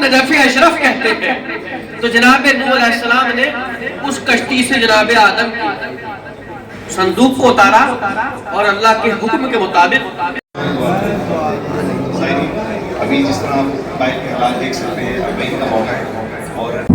Najaf Ashraf कहते हैं। तो जनाब नूह अलैहिस्सलाम ने उस कश्ती से जनाब आदम की संदूक को उतारा और अल्लाह के हुक्म के मुताबिक अभी जिस तरह आप बाइक के हालात देख सकते हैं, मई का मौका है और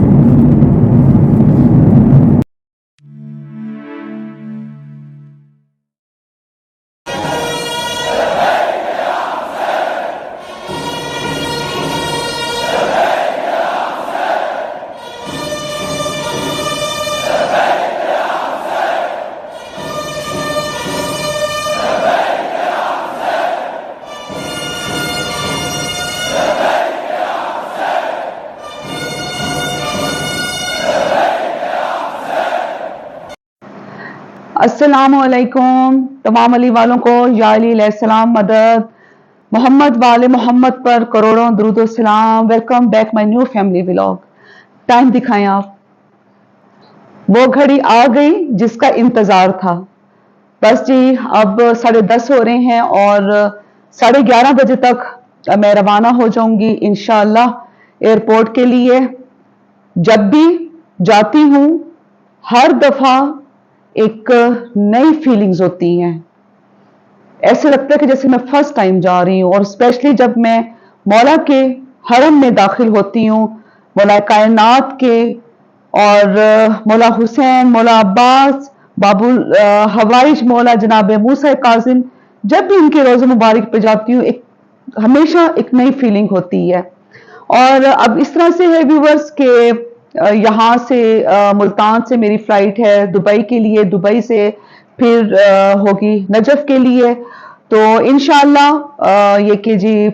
अस्सलामुअलैकुम तमाम अली वालों को या अली अलैहिस्सलाम मदद, मोहम्मद वाले मोहम्मद पर करोड़ों दुरूद सलाम। Welcome back my new family vlog. Time दिखाएं आप। वो घड़ी आ गई जिसका इंतजार था। बस जी अब 10:30 हो रहे हैं और 11:30 बजे तक मैं रवाना हो जाऊंगी इंशाअल्लाह एयरपोर्ट के लिए। जब भी जाती हूँ हर दफा एक नई फीलिंग्स होती हैं। ऐसे लगता है कि जैसे मैं फर्स्ट टाइम जा रही हूँ। और स्पेशली जब मैं मौला के हरम में दाखिल होती हूँ, मौला कायनात के और मौला हुसैन, मौला अब्बास, बाबुल हवाइज मौला जनाब मूसा काजिम, जब भी इनके रोज़े मुबारक पे जाती हूँ एक हमेशा एक नई फीलिंग होती है। और अब इस तरह से है व्यूवर्स के यहाँ से मुल्तान से मेरी फ्लाइट है दुबई के लिए, दुबई से फिर होगी नजफ के लिए। तो इंशाअल्लाह ये कि जी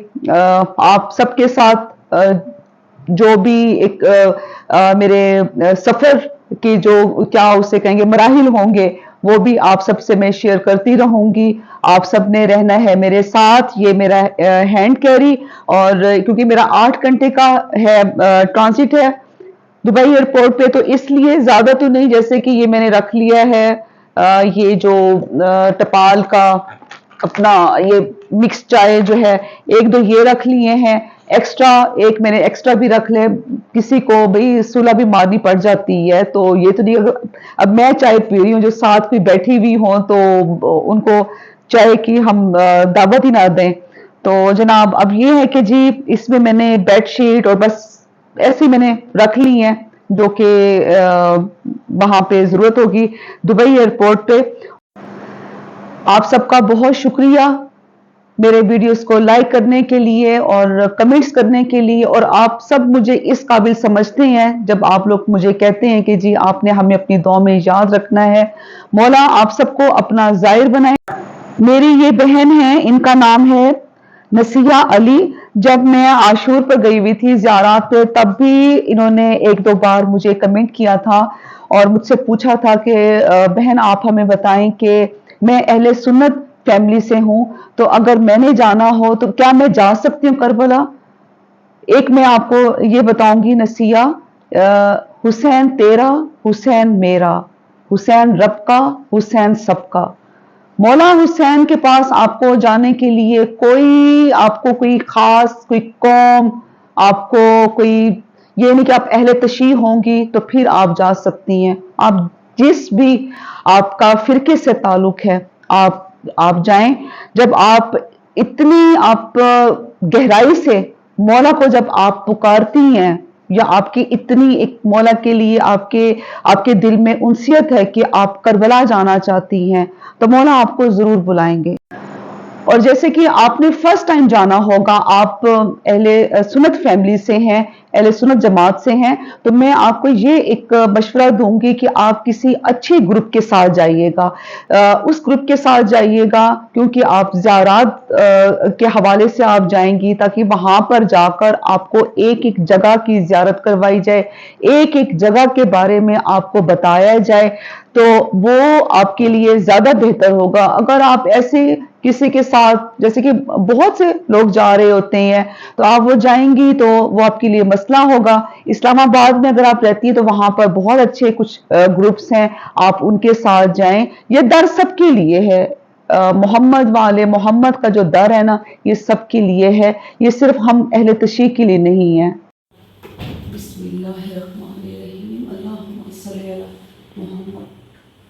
आप सबके साथ जो भी एक मेरे सफर के जो क्या उसे कहेंगे मराहिल होंगे वो भी आप सबसे मैं शेयर करती रहूंगी। आप सब ने रहना है मेरे साथ। ये मेरा हैंड कैरी और क्योंकि मेरा 8 घंटे का है ट्रांजिट है दुबई एयरपोर्ट पे, तो इसलिए ज्यादा तो नहीं, जैसे कि ये मैंने रख लिया है ये जो टपाल का अपना ये मिक्स चाय जो है, एक दो ये रख लिए हैं एक्स्ट्रा, एक मैंने एक्स्ट्रा भी रख ले। किसी को भाई सुलह भी मारनी पड़ जाती है तो ये तो नहीं। अब मैं चाय पी रही हूँ, जो साथ भी बैठी हुई हो तो उनको चाय की हम दावत ही ना दें। तो जनाब अब ये है कि जी इसमें मैंने बेडशीट और बस ऐसी मैंने रख ली हैं जो कि वहां पे जरूरत होगी दुबई एयरपोर्ट पे। आप सबका बहुत शुक्रिया मेरे वीडियोस को लाइक करने के लिए और कमेंट्स करने के लिए। और आप सब मुझे इस काबिल समझते हैं जब आप लोग मुझे कहते हैं कि जी आपने हमें अपनी दुआ में याद रखना है। मौला आप सबको अपना जाहिर बनाए। मेरी ये बहन है, इनका नाम है नसिया अली। जब मैं आशूर पर गई हुई थी ज़ियारत पे तब भी इन्होंने 1-2 बार मुझे कमेंट किया था और मुझसे पूछा था कि बहन आप हमें बताएं कि मैं अहले सुन्नत फैमिली से हूं, तो अगर मैंने जाना हो तो क्या मैं जा सकती हूँ करबला। एक मैं आपको ये बताऊंगी नसिया, हुसैन तेरा, हुसैन मेरा, हुसैन रब का, हुसैन सबका। मौला हुसैन के पास आपको जाने के लिए आपको कोई खास कोई कौम, आपको कोई ये नहीं कि आप अहले तशी होंगी तो फिर आप जा सकती हैं। आप जिस भी आपका फिरके से ताल्लुक है आप जाएं। जब आप इतनी आप गहराई से मौला को जब आप पुकारती हैं या आपकी इतनी एक मौला के लिए आपके दिल में उनसियत है कि आप करबला जाना चाहती हैं तो मौला आपको जरूर बुलाएंगे। और जैसे कि आपने फर्स्ट टाइम जाना होगा, आप अहले सुन्नत फैमिली से हैं, अहले सुन्नत जमात से हैं, तो मैं आपको ये एक मशवरा दूंगी कि आप किसी अच्छे ग्रुप के साथ जाइएगा। उस ग्रुप के साथ जाइएगा क्योंकि आप ज़ियारत के हवाले से आप जाएंगी ताकि वहां पर जाकर आपको एक एक जगह की ज़ियारत करवाई जाए, एक एक जगह के बारे में आपको बताया जाए, तो वो आपके लिए ज्यादा बेहतर होगा। अगर आप ऐसे किसी के साथ, जैसे कि बहुत से लोग जा रहे होते हैं, तो आप वो जाएंगी तो वो आपके लिए मसला होगा। इस्लामाबाद में अगर आप रहती हैं तो वहां पर बहुत अच्छे कुछ ग्रुप्स हैं, आप उनके साथ जाएं। ये दर सबके लिए है। मोहम्मद वाले मोहम्मद का जो दर है ना, ये सबके लिए है, ये सिर्फ हम अहले तशी के लिए नहीं है। बिस्मिल्लाहिर्रहमानिर्रहीम अल्लाहुम्मा सल्ली अला मुहम्मद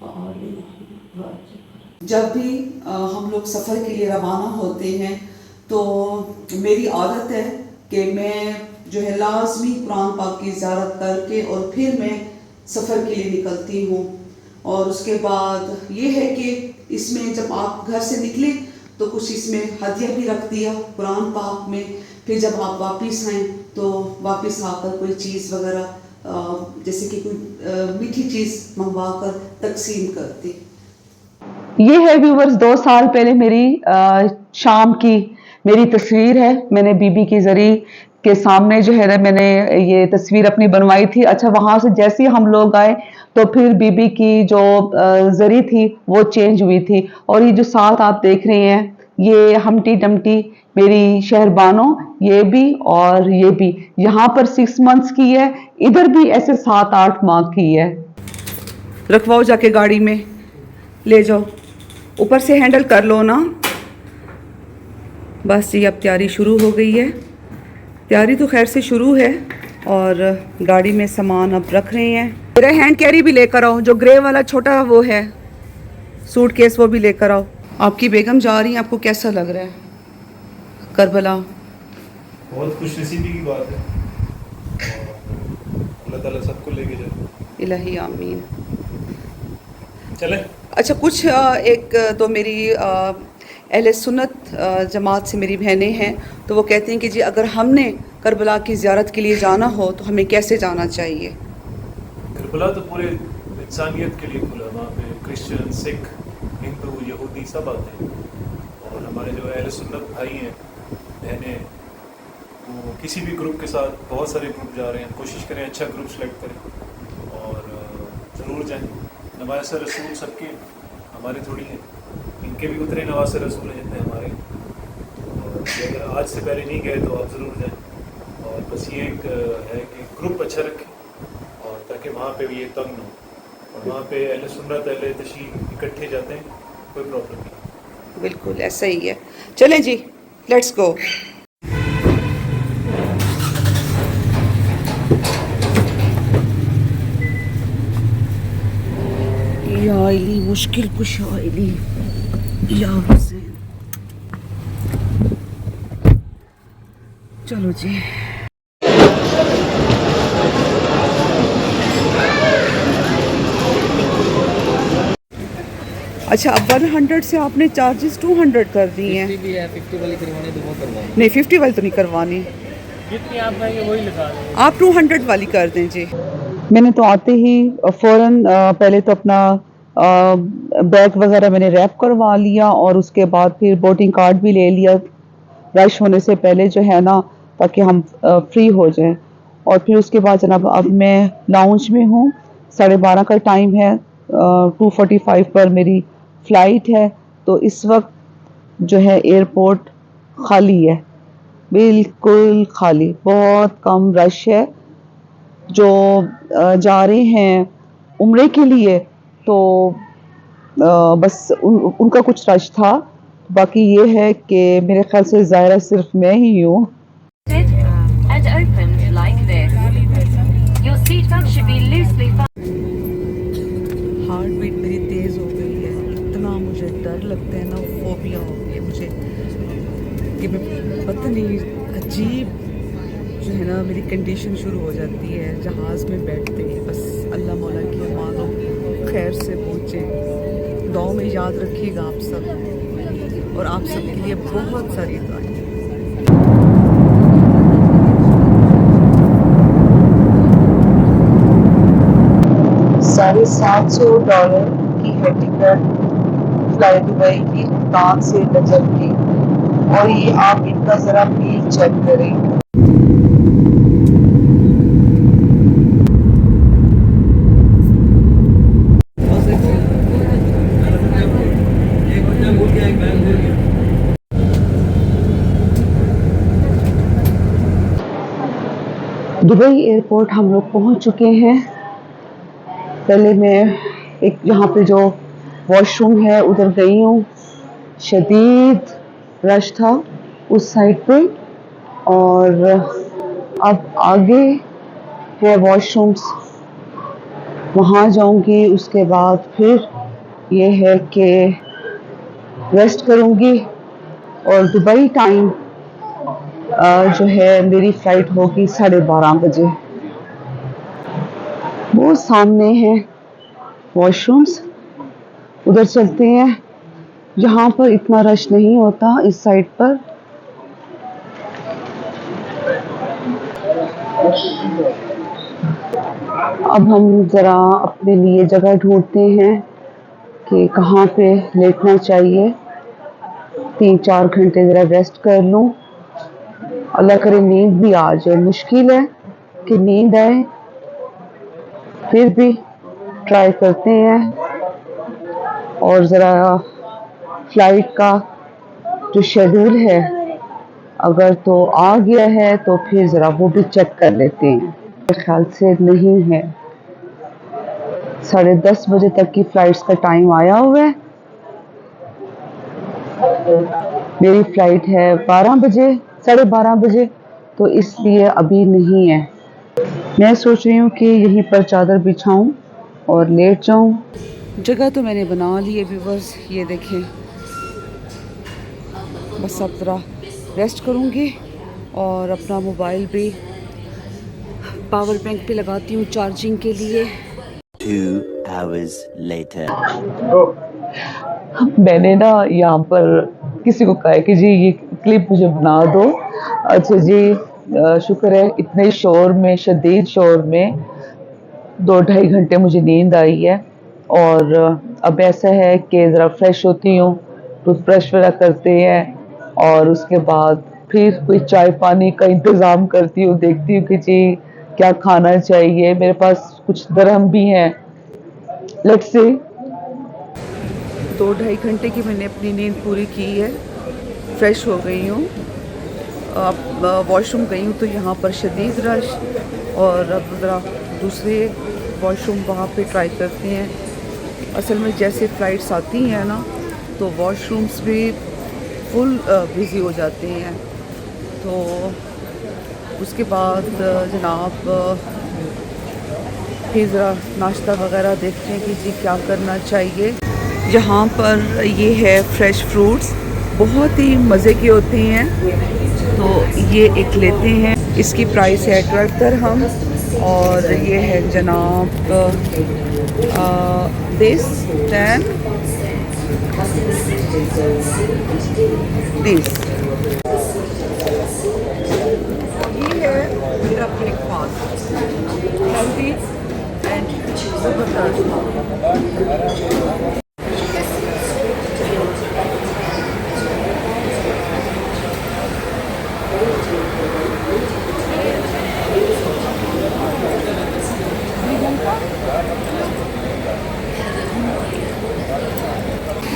व आले मुहम्मद। जब भी हम लोग सफ़र के लिए रवाना होते हैं तो मेरी आदत है कि मैं जो है लाजमी कुरान पाक की ज़ियारत करके और फिर मैं सफ़र के लिए निकलती हूँ। और उसके बाद ये है कि इसमें जब आप घर से निकले तो कुछ इसमें हदिया भी रख दिया कुरान पाक में, फिर जब आप वापस आएँ तो वापस आकर कोई चीज़ वगैरह जैसे कि कोई मीठी चीज़ मंगवा कर तकसीम करती। ये है व्यूवर्स 2 साल पहले मेरी शाम की मेरी तस्वीर है। मैंने बीबी की जरी के सामने जो है ना मैंने ये तस्वीर अपनी बनवाई थी। अच्छा, वहां से जैसे ही हम लोग आए तो फिर बीबी की जो जरी थी वो चेंज हुई थी। और ये जो साथ आप देख रहे हैं ये हमटी डमटी मेरी शहरबानो, ये भी और ये भी। यहाँ पर 6 मंथ्स की है, इधर भी ऐसे 7-8 माह की है। रखवाओ जाके गाड़ी में ले जाओ, ऊपर से हैंडल कर लो ना। बस जी अब तैयारी शुरू हो गई है। तैयारी तो खैर से शुरू है और गाड़ी में सामान अब रख रहे हैं। मेरा हैंड कैरी भी लेकर आओ, जो ग्रे वाला छोटा वो है सूटकेस वो भी लेकर आओ। आपकी बेगम जा रही है, आपको कैसा लग रहा है करबला? बहुत खुशनसीबी की बात है और अल्लाह ताला सबको लेके जाए। इलाही आमीन। चले। अच्छा, कुछ एक तो मेरी अहले सुन्नत जमात से मेरी बहनें हैं तो वो कहती हैं कि जी अगर हमने करबला की ज़ियारत के लिए जाना हो तो हमें कैसे जाना चाहिए? करबला तो पूरे इंसानियत के लिए खुला, वहाँ पे क्रिश्चियन, सिख, हिंदू, यहूदी सब आते हैं। और हमारे जो अहले सुन्नत भाई हैं, बहनें, वो किसी भी ग्रुप के साथ, बहुत सारे ग्रुप जा रहे हैं, कोशिश करें अच्छा ग्रुप सेलेक्ट करें और ज़रूर जाएं। नवासे रसूल सबके, हमारे थोड़ी हैं, इनके भी उतरे नवासे रसूल हैं जितने हमारे। और अगर आज से पहले नहीं गए तो आप ज़रूर जाएं। और बस ये एक है कि ग्रुप अच्छा रखें और ताकि वहाँ पे भी ये तंग ना हो। और वहाँ पे अहले सुन्नत, अहले तशरीह इकट्ठे जाते हैं, कोई प्रॉब्लम नहीं। बिल्कुल ऐसा ही है। चलें जी, लेट्स गो। या अली मुश्किल कुशाइली या हुसैन। चलो जी। अच्छा, अब 100 से आपने चार्जेस 200 कर दिए हैं। 50 भी है, 50 वाली करवानी तो वो करवानी। नहीं, 50 वाली तो नहीं करवानी, जितनी आप कहेंगे वही लगा देंगे। आप 200 वाली कर दें जी। मैंने तो आते ही फ़ौरन पहले तो अपना बैग वगैरह मैंने रैप करवा लिया और उसके बाद फिर बोर्डिंग कार्ड भी ले लिया रश होने से पहले जो है ना, ताकि हम फ्री हो जाएं। और फिर उसके बाद जनाब अब मैं लाउंज में हूँ, 12:30 का टाइम है, 2:45 पर मेरी फ़्लाइट है। तो इस वक्त जो है एयरपोर्ट खाली है, बिल्कुल खाली, बहुत कम रश है। जो जा रहे हैं उम्रे के लिए तो बस उनका कुछ रश था। बाकी ये है कि मेरे ख्याल से ज़ाहिरा सिर्फ मैं ही हूँ। And opened like this. Your seatbelt should be loosely heart beat मेरी तेज़ हो गई है, इतना मुझे डर लगता है ना, फोबिया हो गई है मुझे कि मैं पता नहीं अजीब जो है ना मेरी कंडीशन शुरू हो जाती है जहाज़ में बैठते ही। बस अल्लाह मौला की मानो खैर से पहुँचे। दुआ में याद रखिएगा आप सब, और आप सब के लिए बहुत सारी दुआएं। $750 की है टिकट फ्लाई दुबई की उड़ान से नजर की। और ये आप इनका ज़रा बिल चेक करें। दुबई एयरपोर्ट हम लोग पहुंच चुके हैं। पहले मैं एक यहाँ पे जो वॉशरूम है उधर गई हूँ, शदीद रश था उस साइड पे। और अब आगे है वॉशरूम्स, वहाँ जाऊंगी। उसके बाद फिर ये है कि रेस्ट करूंगी और दुबई टाइम जो है मेरी फ्लाइट होगी 12:30 बजे। वो सामने है वॉशरूम्स, उधर चलते हैं। यहाँ पर इतना रश नहीं होता इस साइड पर। अब हम ज़रा अपने लिए जगह ढूंढते हैं कि कहाँ पे लेटना चाहिए। 3-4 घंटे ज़रा रेस्ट कर लूँ, अल्लाह करे नींद भी आ जाए। मुश्किल है कि नींद आए, फिर भी ट्राई करते हैं। और ज़रा फ्लाइट का जो शेड्यूल है अगर तो आ गया है तो फिर ज़रा वो भी चेक कर लेते हैं। मेरे ख्याल से नहीं है, 10:30 बजे तक की फ़्लाइट्स का टाइम आया हुआ है। मेरी फ़्लाइट है 12 बजे, 12:30 बजे, तो इसलिए अभी नहीं है। मैं सोच रही हूँ कि यहीं पर चादर बिछाऊं और लेट जाऊं। जगह तो मैंने बना ली है व्यूअर्स, ये देखें। बस अब ज़रा रेस्ट करूँगी और अपना मोबाइल भी पावर बैंक पे लगाती हूँ चार्जिंग के लिए। 2 hours later. मैंने ना यहाँ पर किसी को कहा है कि जी ये क्लिप मुझे बना दो। अच्छा जी, शुक्र है इतने शोर में, शदीद शोर में 2-2.5 घंटे मुझे नींद आई है। और अब ऐसा है कि ज़रा फ्रेश होती हूँ, टूथब्रश वगैरह करते हैं और उसके बाद फिर कोई चाय पानी का इंतज़ाम करती हूँ। देखती हूँ कि जी क्या खाना चाहिए। मेरे पास कुछ दरहम भी हैं, लेट्स से 2-2.5 घंटे की मैंने अपनी नींद पूरी की है। फ्रेश हो गई हूँ, अब वॉशरूम गई हूँ तो यहाँ पर शदीद रश। और अब ज़रा दूसरे वॉशरूम वहाँ पे ट्राई करते हैं। असल में जैसे फ़्लाइट्स आती हैं ना तो वॉशरूम्स भी फुल बिज़ी हो जाते हैं। तो उसके बाद जनाब फिर ज़रा नाश्ता वगैरह देखते हैं कि जी क्या करना चाहिए। यहाँ पर ये है फ्रेश फ्रूट्स, बहुत ही मज़े के होते हैं। तो ये एक लेते हैं, इसकी प्राइस है 12 दिरहम। और ये है जनाब दिस 10 दिस। ये है मेरा ब्रेकफास्ट, हेल्दी एंड ज़बरदस्त।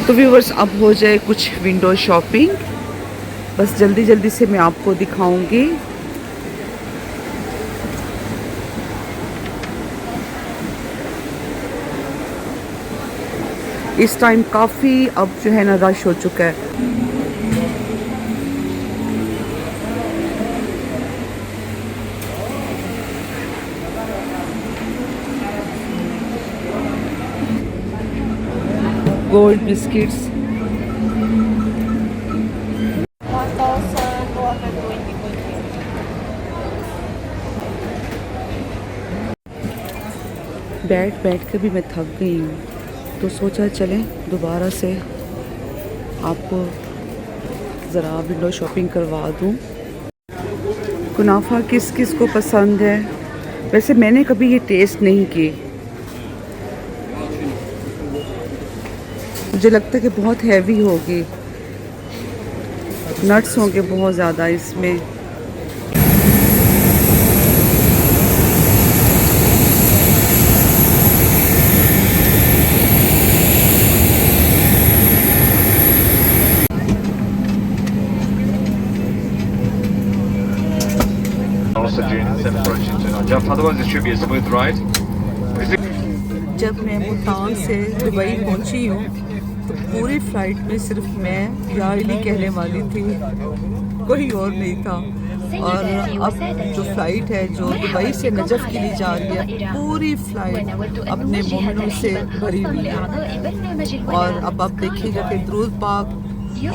तो व्यूअर्स अब हो जाए कुछ विंडो शॉपिंग, बस जल्दी जल्दी से मैं आपको दिखाऊंगी। इस टाइम काफ़ी अब जो है ना रश हो चुका है। गोल्ड बिस्किट्स, बैठ कर भी मैं थक गई हूँ, तो सोचा चलें दोबारा से आपको ज़रा विंडो शॉपिंग करवा दूँ। कुनाफा किस किस को पसंद है? वैसे मैंने कभी ये टेस्ट नहीं की, मुझे लगता है कि बहुत हैवी होगी, नट्स होंगे बहुत ज़्यादा इसमें। जब मैं मुल्तान से दुबई पहुंची हूँ तो पूरी फ़्लाइट में सिर्फ मैं यार कहने वाली थी, कोई और नहीं था। और अब जो फ़्लाइट है जो दुबई से नजफ़ के लिए जा रही है, पूरी फ़्लाइट अपने मोमिनों से भरी हुई है। और अब आप देखिएगा कि दुरूद पाक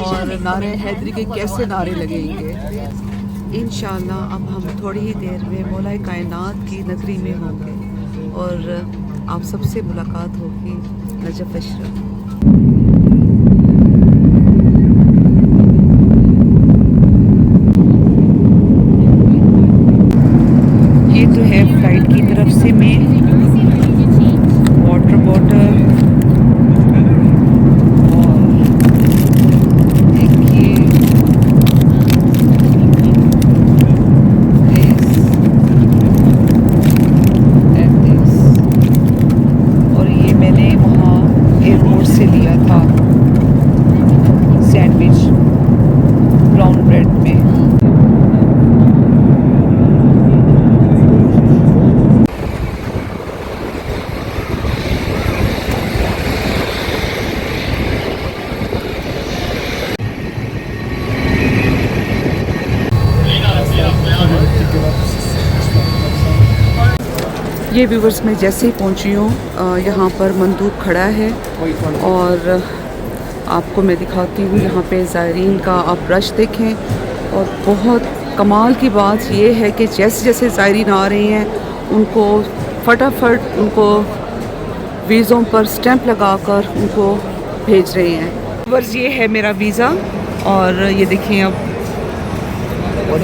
और नारे हैदरी के कैसे नारे लगेंगे। इंशाअल्लाह अब हम थोड़ी ही देर में मौला कायनात की नगरी में होंगे और आप सबसे मुलाकात होगी नजफ़ अशरफ। ये तो है फ्लाइट की तरफ से मेल, वाटर बॉटल और देखिए और ये मैंने वहाँ एयरपोर्ट से लिया था सैंडविच ब्राउन ब्रेड में। ये व्यूवर्स मैं जैसे ही पहुंची हूँ यहाँ पर मंदूब खड़ा है और आपको मैं दिखाती हूँ यहाँ पे ज़ायरीन का आप रश देखें। और बहुत कमाल की बात ये है कि जैसे जैसे ज़ायरीन आ रहे हैं उनको फटाफट उनको वीज़ों पर स्टैंप लगाकर उनको भेज रहे हैं। व्यूवर्स ये है मेरा वीज़ा और ये देखें अब।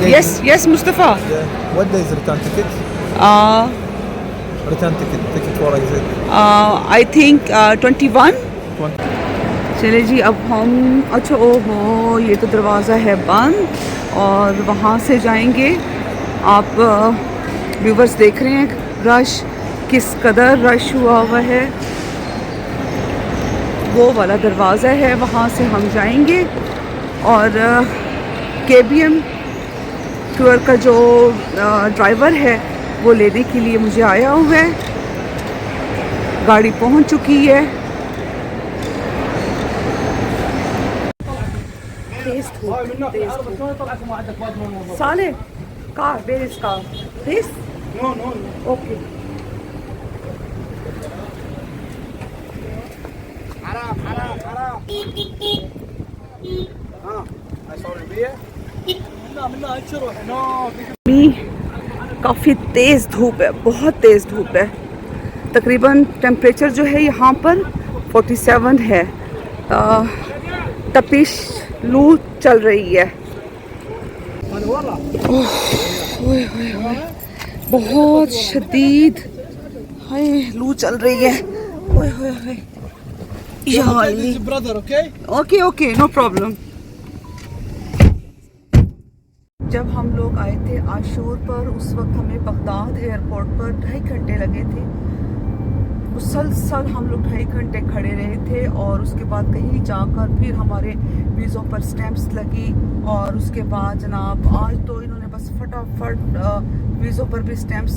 Yes Mustafa. What day is return ticket? Return ticket what is it? I think 21। चले जी अब हम अच्छा ओहो ये तो दरवाज़ा है बंद और वहाँ से जाएंगे। आप व्यूवर्स देख रहे हैं रश किस कदर रश हुआ हुआ है। वो वाला दरवाज़ा है वहाँ से हम जाएंगे और KBM टूर का जो ड्राइवर है वो लेने के लिए मुझे आया हुआ है। गाड़ी पहुंच चुकी है। साले car where is car this no okay काफ़ी तेज़ धूप है, बहुत तेज़ धूप है। तकरीबन टेम्परेचर जो है यहाँ पर 47 है। तपिश लू चल रही है। ओए बहुत शदीद हाय लू चल रही है। ओए होए ओके नो प्रॉब्लम। जब हम लोग आए थे आशूर पर उस वक्त हमें बगदाद एयरपोर्ट पर 2.5 घंटे लगे थे। मुसलसल हम लोग 2.5 घंटे खड़े रहे थे और उसके बाद कहीं जाकर फिर हमारे वीज़ों पर स्टैंप्स लगी और उसके बाद जनाब आज तो इन्होंने बस फटाफट वीज़ों पर भी स्टैंप्स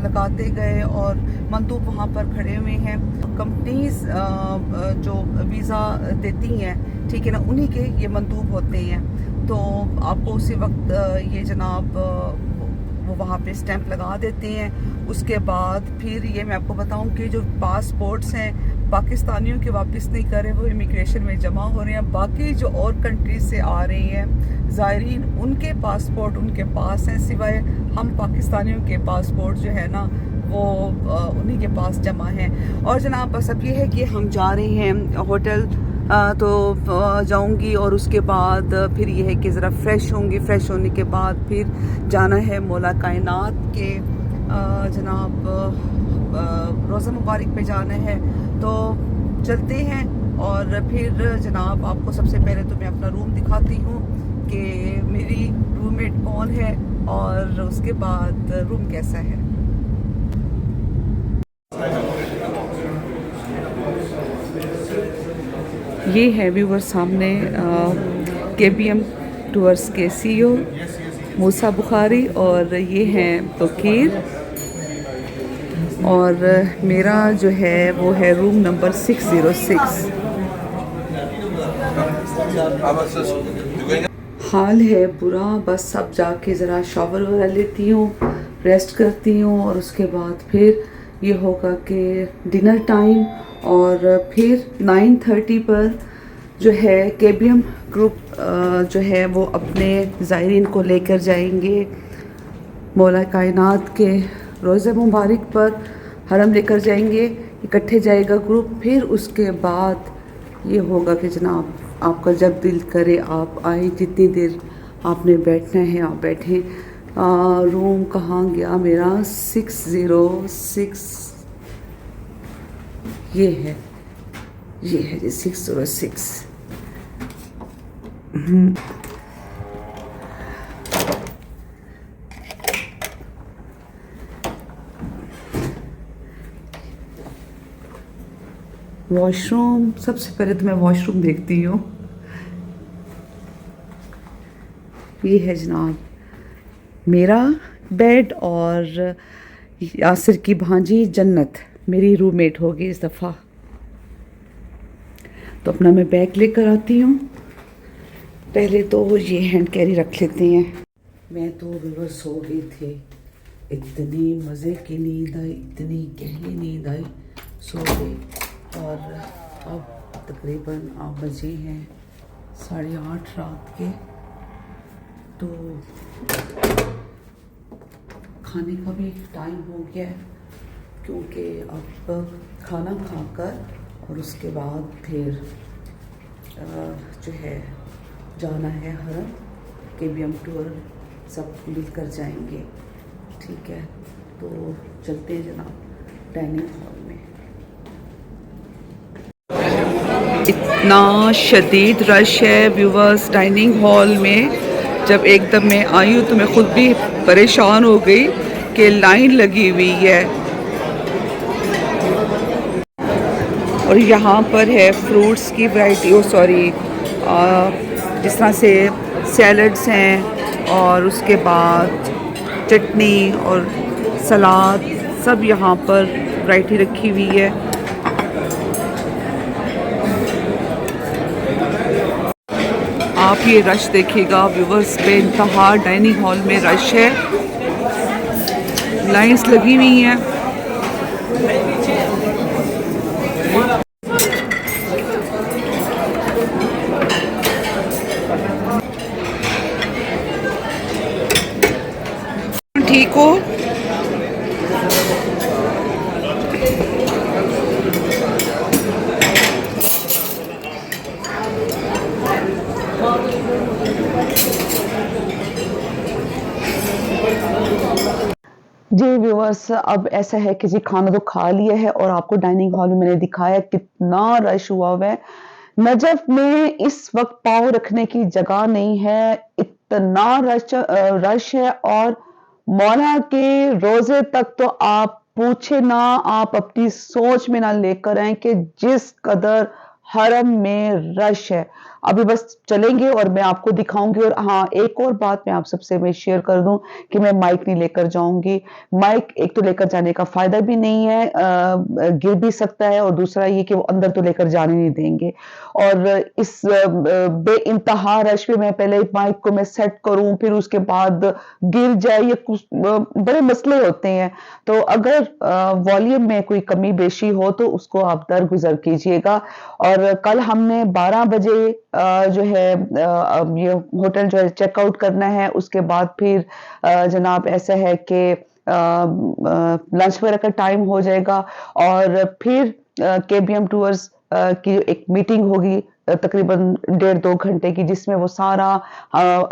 लगाते गए और मंदूब वहाँ पर खड़े हुए हैं। कंपनीज जो वीज़ा देती हैं ठीक है ना उन्हीं के ये मंदूब होते हैं। तो आपको उसी वक्त ये जनाब वो वहाँ पे स्टैंप लगा देते हैं। उसके बाद फिर ये मैं आपको बताऊं कि जो पासपोर्ट्स हैं पाकिस्तानियों के वापस नहीं कर रहे वो इमिग्रेशन में जमा हो रहे हैं। बाकी जो और कंट्रीज से आ रही हैं ज़ायरीन उनके पासपोर्ट उनके पास हैं, सिवाय हम पाकिस्तानियों के पासपोर्ट जो है ना वो उन्हीं के पास जमा हैं। और जनाब बस अब ये है कि हम जा रहे हैं होटल तो जाऊंगी और उसके बाद फिर ये है कि ज़रा फ्रेश होंगी। फ्रेश होने के बाद फिर जाना है मौला कायनात के जनाब रोज़ा मुबारक पे जाना है। तो चलते हैं और फिर जनाब आपको सबसे पहले तो मैं अपना रूम दिखाती हूँ कि मेरी रूममेट कौन है और उसके बाद रूम कैसा है। ये है व्यूवर सामने KBM टूर्स के CEO मूसा बुखारी और ये हैं तोकीर और मेरा जो है वो है रूम नंबर 606। हाल है बुरा, बस अब जाके ज़रा शॉवर वगैरह लेती हूँ, रेस्ट करती हूँ और उसके बाद फिर ये होगा कि डिनर टाइम। और फिर 9:30 पर जो है KBM ग्रुप जो है वो अपने ज़ायरीन को लेकर जाएंगे मौला कायनात के रोज़े मुबारक पर, हरम लेकर जाएंगे, इकट्ठे जाएगा ग्रुप। फिर उसके बाद ये होगा कि जनाब आपका जब दिल करे आप आए, जितनी देर आपने बैठना है आप बैठें। रूम कहाँ गया मेरा, 606 ये है जी 606। वॉशरूम, सबसे पहले तो मैं वॉशरूम देखती हूँ। ये है जनाब मेरा बेड और यासिर की भांजी जन्नत मेरी रूममेट होगी इस दफ़ा। तो अपना मैं बैग लेकर आती हूँ। पहले तो ये हैंड कैरी रख लेते हैं। मैं तो बस सो गई थी, इतनी मज़े की नींद आई, इतनी गहरी नींद आई, सो गई। और अब तकरीबन 8 बजे हैं, 8:30 रात के। तो खाने का भी टाइम हो गया है, क्योंकि अब खाना खाकर और उसके बाद फिर जो है जाना है हरम, KBM टूर सब मिलकर जाएंगे। ठीक है, तो चलते हैं जनाब डाइनिंग हॉल में। इतना शदीद रश है व्यूवर्स डाइनिंग हॉल में। जब एकदम मैं आई हूँ तो मैं खुद भी परेशान हो गई कि लाइन लगी हुई है। और यहाँ पर है फ्रूट्स की वैरायटी, सॉरी जिस तरह से सैलड्स हैं और उसके बाद चटनी और सलाद, सब यहाँ पर वैरायटी रखी हुई है। आप ये रश देखिएगा व्यूवर्स, बेइंतहा डाइनिंग हॉल में रश है, लाइंस लगी हुई हैं। ठीक हो? जी व्यूअर्स, अब ऐसा है कि जी खाना तो खा लिया है और आपको डाइनिंग हॉल में मैंने दिखाया कितना रश हुआ हुआ है। नजफ में इस वक्त पाँव रखने की जगह नहीं है, इतना रश है। और मौला के रोजे तक तो आप पूछे ना, आप अपनी सोच में ना लेकर आए कि जिस कदर हरम में रश है। अभी बस चलेंगे और मैं आपको दिखाऊंगी। और हाँ, एक और बात मैं आप सबसे मैं शेयर कर दूं कि मैं माइक नहीं लेकर जाऊंगी। माइक एक तो लेकर जाने का फायदा भी नहीं है, गिर भी सकता है, और दूसरा ये कि वो अंदर तो लेकर जाने नहीं देंगे। और इस बेइंतहा रश में मैं पहले माइक को मैं सेट करूं, फिर उसके बाद गिर जाए, ये कुछ बड़े मसले होते हैं। तो अगर वॉल्यूम में कोई कमी बेशी हो तो उसको आप दरगुजर कीजिएगा। और कल हमने 12 बजे जो है ये होटल जो है चेकआउट करना है। उसके बाद फिर जनाब ऐसा है कि लंच वगैरह का टाइम हो जाएगा और फिर KBM टूर्स की एक मीटिंग होगी तकरीबन 1.5-2 घंटे की, जिसमें वो सारा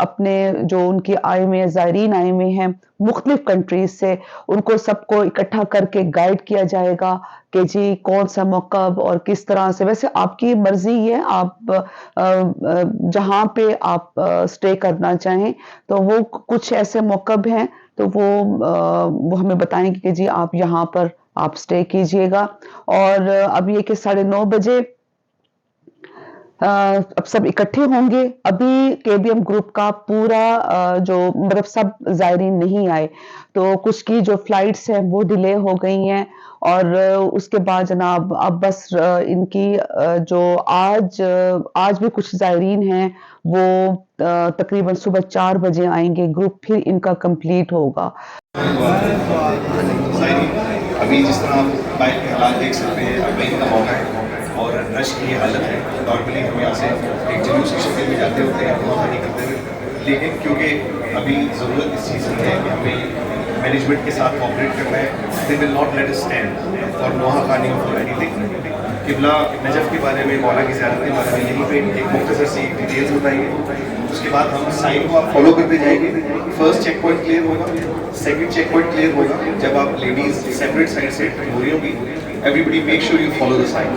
अपने जो उनकी आए हुए ज़ायरीन आए हुए हैं मुख्तलिफ कंट्रीज से, उनको सबको इकट्ठा करके गाइड किया जाएगा कि जी कौन सा मौक़ब और किस तरह से। वैसे आपकी मर्जी है, आप जहाँ पे आप स्टे करना चाहें, तो वो कुछ ऐसे मौक़ब हैं तो वो हमें बताएंगे कि जी आप यहाँ पर आप स्टे कीजिएगा। और अब ये कि 9:30 बजे अब सब इकट्ठे होंगे। अभी केबीएम ग्रुप का पूरा जो मतलब सब ज़ायरीन नहीं आए, तो कुछ की जो फ्लाइट्स हैं वो डिले हो गई हैं, और उसके बाद जनाब अब बस इनकी जो आज भी कुछ ज़ायरीन हैं वो तकरीबन सुबह 4 बजे आएंगे, ग्रुप फिर इनका कंप्लीट होगा। अभी जिस तरह आप बाइक के हालात देख सकते हैं, अरबईन का मौका है और रश की ये हालत है। नॉर्मली हम यहाँ से एक जुलूस की शक्ल में जाते होते हैं नहीं करते हुए, लेकिन क्योंकि अभी ज़रूरत इस चीज़ की है कि हमें मैनेजमेंट के साथ कोऑपरेट करना है, they will not let us stand for नोहा खानी फॉर एनीथिंग। किबला नजफ़ के बारे में, मौला की ज़ियारत के बारे में यहीं पे एक मुख्तसर सी डिटेल्स बताइए। उसके बाद हम साइन को आप फॉलो करते जाएंगे। फर्स्ट चेक पॉइंट क्लियर होगा, सेकंड चेक पॉइंट क्लियर होगा। जब आप लेडीज सेपरेट साइड से हो रही होगी, everybody make sure you follow the sign.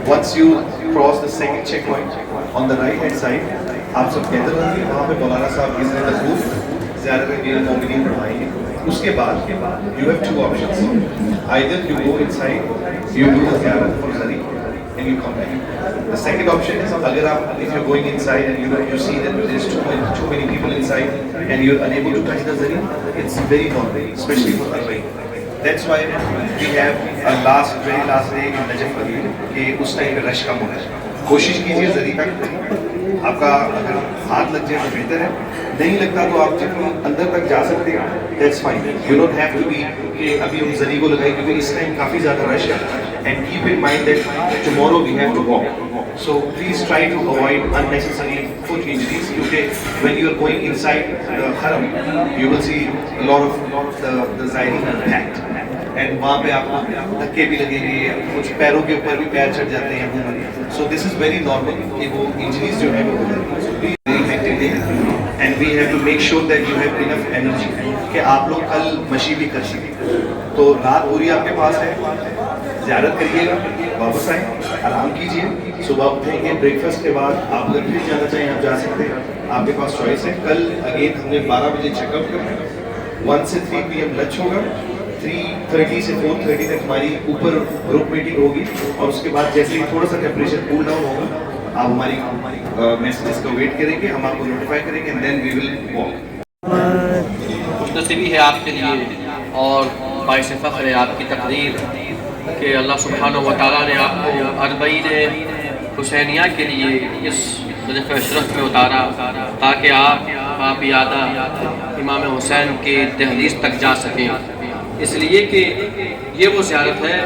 Once you cross the second check point on the right hand side, आप सब कहते होंगे वहाँ पे मौलाना साहब इज़ इन द ग्रुप ज़ियारत के मोमिनीन पढ़ाएंगे। उसके बाद you have two options, either you go inside, you do the ज़ियारत for zari and you come back. The second option is अगर आप if you're going inside and you see that there is too many people inside and you're unable to touch the zari, it's very normal, especially for Arbaeen. That's why we have a very last day in Najaf कि उस time पे rush कम होना है। कोशिश कीजिए जरी तक आपका अगर हाथ लग जाए तो बेहतर है, नहीं लगता तो आप जितना अंदर तक जा सकते हैं, that's fine. You don't have to be कि अभी हम जरी को लगाए क्योंकि इस टाइम काफ़ी ज़्यादा रश है। And keep in mind that tomorrow we have to walk, so please try to avoid unnecessary foot injuries, क्योंकि when you are going inside the हरम you will see lot of the ज़ायरीन packed, and वहाँ पे आपको धक्के भी लगेंगे, कुछ पैरों के ऊपर भी पैर चढ़ जाते हैं। So this is very normal कि वो इंजरीज जो है वो हो जाती है। And we have to make sure that you have enough energy कि आप लोग कल मशी भी कर सकें। तो रात पूरी आपके पास है, ज़ियारत करिएगा, वापस आए, आराम कीजिए, सुबह उठेंगे, ब्रेकफास्ट के बाद आप अगर फिर जाना चाहें आप जा सकते हैं, आपके पास चॉइस है। कल अगेन हमने 12 बजे चेकअप करना है, 1 से 3 PM लंच होगा, 3:30 से 4:30 तक हमारी ऊपर ग्रुप मीटिंग होगी, और उसके बाद जैसे ही थोड़ा सा टेम्परेचर कूल डाउन होगा आप हमारी मैसेजेस का वेट करेंगे, हम आपको नोटिफाई करेंगे and then we will walk. खुशनसीबी है आपके लिए और बाइस फ़ख्र है आपकी तकदीर कि अल्लाह सुब्हानहू व तआला ने आपको अरबईन हुसैनिया के लिए इस नजफ़ अशरफ में उतारा ताकि आप बापियादा इमाम हुसैन के दहलीज तक जा सकें। इसलिए कि ये वो ज़ियारत है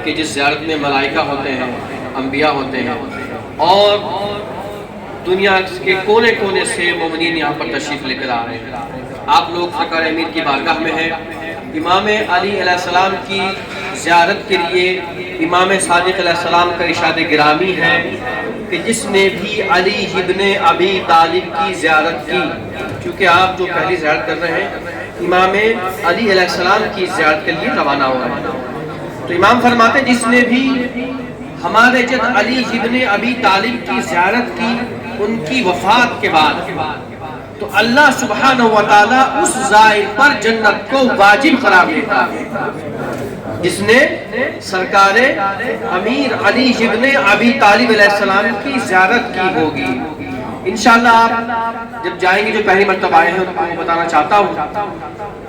कि जिस ज़ियारत में मलाइका होते हैं, अम्बिया होते हैं, और दुनिया के कोने कोने से मोमिनीन यहाँ पर तशरीफ़ लेकर आ रहे हैं। आप लोग सरकार अमीर की बारगाह में हैं। इमाम अली अलैहिस्सलाम की ज़ियारत के लिए इमाम सादिक़ अलैहिस्सलाम का इरशाद गिरामी है कि जिसने भी अली इब्ने अबी तालिब की ज़ियारत की, क्योंकि आप जो पहली ज़ियारत कर रहे हैं इमाम अली अलैहिस्सलाम की ज़ियारत के लिए रवाना हो रहे हैं। तो इमाम फरमाते जिसने भी हमारे जद अली इब्ने अबी तालिब की ज़ियारत की उनकी वफ़ात के बाद, तो अल्लाह सुब्हानहू व तआला उस ज़ाइर पर जन्नत को वाजिब करार देता है जिसने सरकारे अमीर अली इब्ने अबी तालिब अलैहिस्सलाम की ज़ियारत की होगी। इंशाअल्लाह आप जब जाएंगे, जो पहली मर्तबा आए हैं उनको बताना चाहता हूँ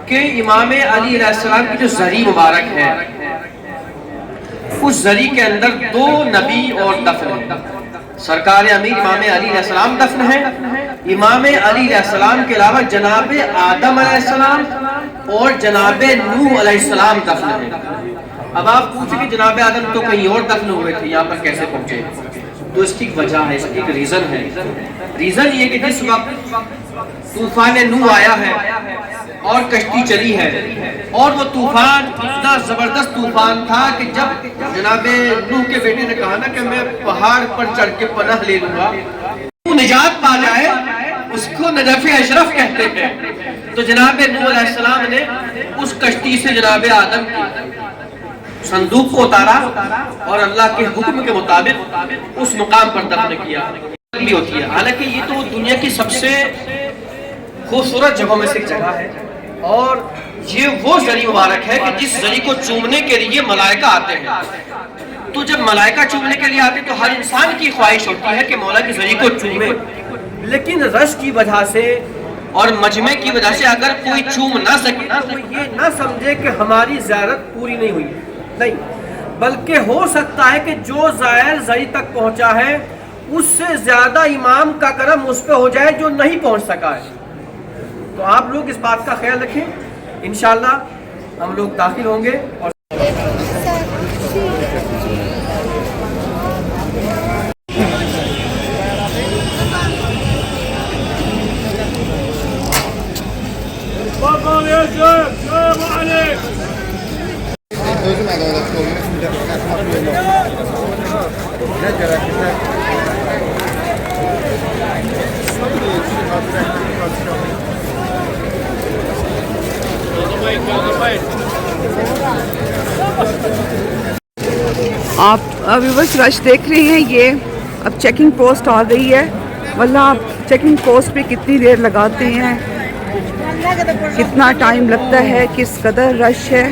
कि इमाम अली अलैहिस्सलाम की जो ज़री मुबारक है, उस ज़री के अंदर 2 नबी और दफन है। सरकार अमीर इमाम अली अलैहिस्सलाम दफन है। इमाम अली अलैहिस्सलाम के अलावा जनाब आदम अलैहिस्सलाम और जनाब नूह अलैहिस्सलाम दफन है। अब आप पूछेंगे जनाब आदम तो कहीं और दफन हुए थे, यहाँ पर कैसे पहुंचे? तो इसकी वजह है, इसकी एक रीज़न है। रीज़न ये कि जिस वक्त तूफान नूह आया है और कश्ती चली है, और वो तूफान इतना ज़बरदस्त तूफान था कि जब जनाब नूह के बेटे ने कहा ना कि मैं पहाड़ पर चढ़ के पनाह ले लूँगा, वो निजात पा जाए, उसको नजफ़ अशरफ कहते हैं। तो जनाब नूह अलैहिस्सलाम ने उस कश्ती से जनाब आदम की संदूक को उतारा और अल्लाह के हुक्म के मुताबिक उस मुकाम पर दफन किया। भी होती है, हालांकि ये तो दुनिया की सबसे खूबसूरत जगहों में से एक जगह है, और ये वो ज़री मुबारक है कि जिस ज़री को चूमने के लिए मलाइका आते हैं। तो जब मलाइका चूमने के लिए आते तो हर इंसान की ख्वाहिश होती है कि मौला के जरिए को चूमे, लेकिन रश की वजह से और मजमे की वजह से अगर कोई चूम ना सके तो ये ना समझे कि हमारी ज़ियारत पूरी नहीं हुई, नहीं, बल्कि हो सकता है कि जो ज़ायर ज़री तक पहुंचा है उससे ज़्यादा इमाम का करम उस पर हो जाए जो नहीं पहुंच सका है। तो आप लोग इस बात का ख्याल रखें। इंशाअल्लाह हम लोग दाखिल होंगे और आप व्यूवर्स रश देख रहे हैं, ये अब चेकिंग पोस्ट आ गई है। वल्लाह आप चेकिंग पोस्ट पे कितनी देर लगाते हैं, कितना टाइम लगता है, किस कदर रश है।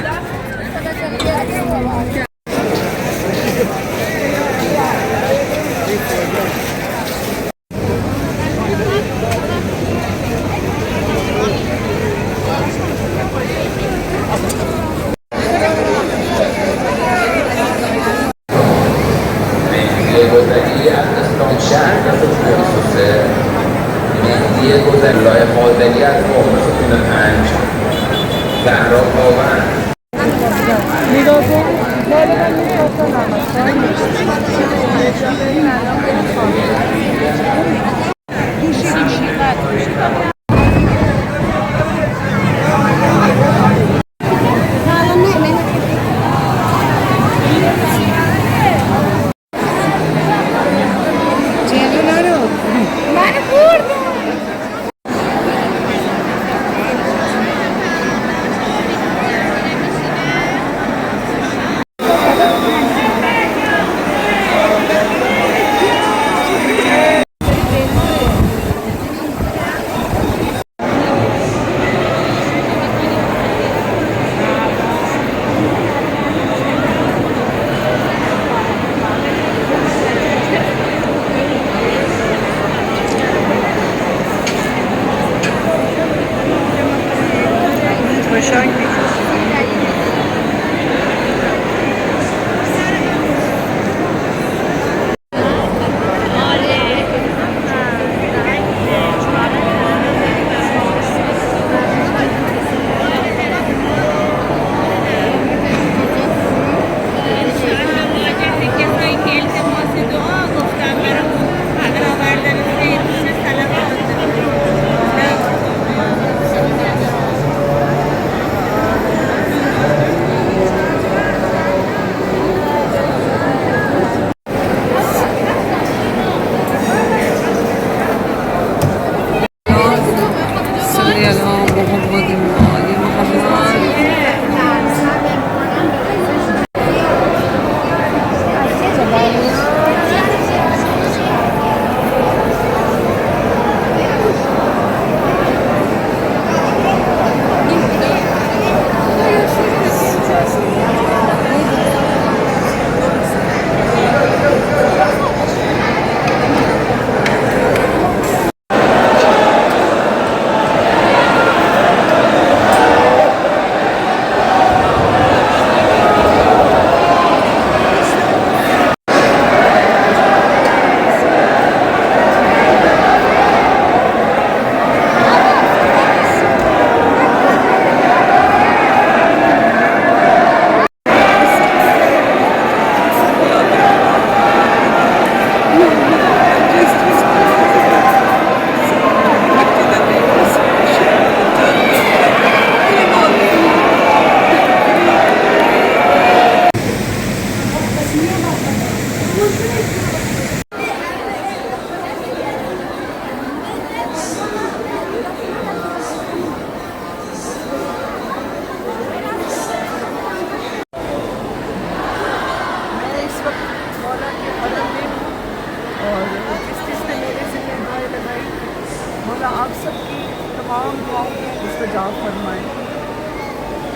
आप सबकी तमाम दुआओं को मुस्तजाब फरमाएँ।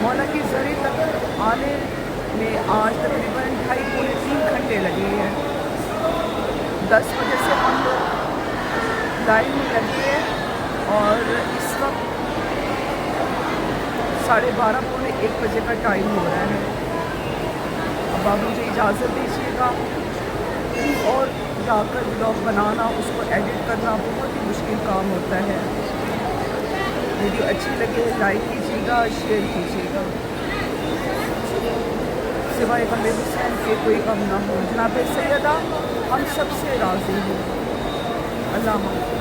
मौला की ज़री तक आने में आज तकरीबन 2.5-3 घंटे लगे हैं। 10 बजे से हम लोग लाइन में लगे हैं और इस वक्त 12:30-1 बजे का टाइम हो रहा है। अब आप मुझे इजाज़त दीजिएगा। और जाकर ब्लॉग बनाना, उसको एडिट करना बहुत ही मुश्किल काम होता है। वीडियो अच्छी लगे लाइक कीजिएगा, शेयर कीजिएगा। सिवाय गम हुसैन के कोई गम ना हो। जनाब सैयदा हम सबसे राज़ी हैं। अल्लाह हाफ़िज़।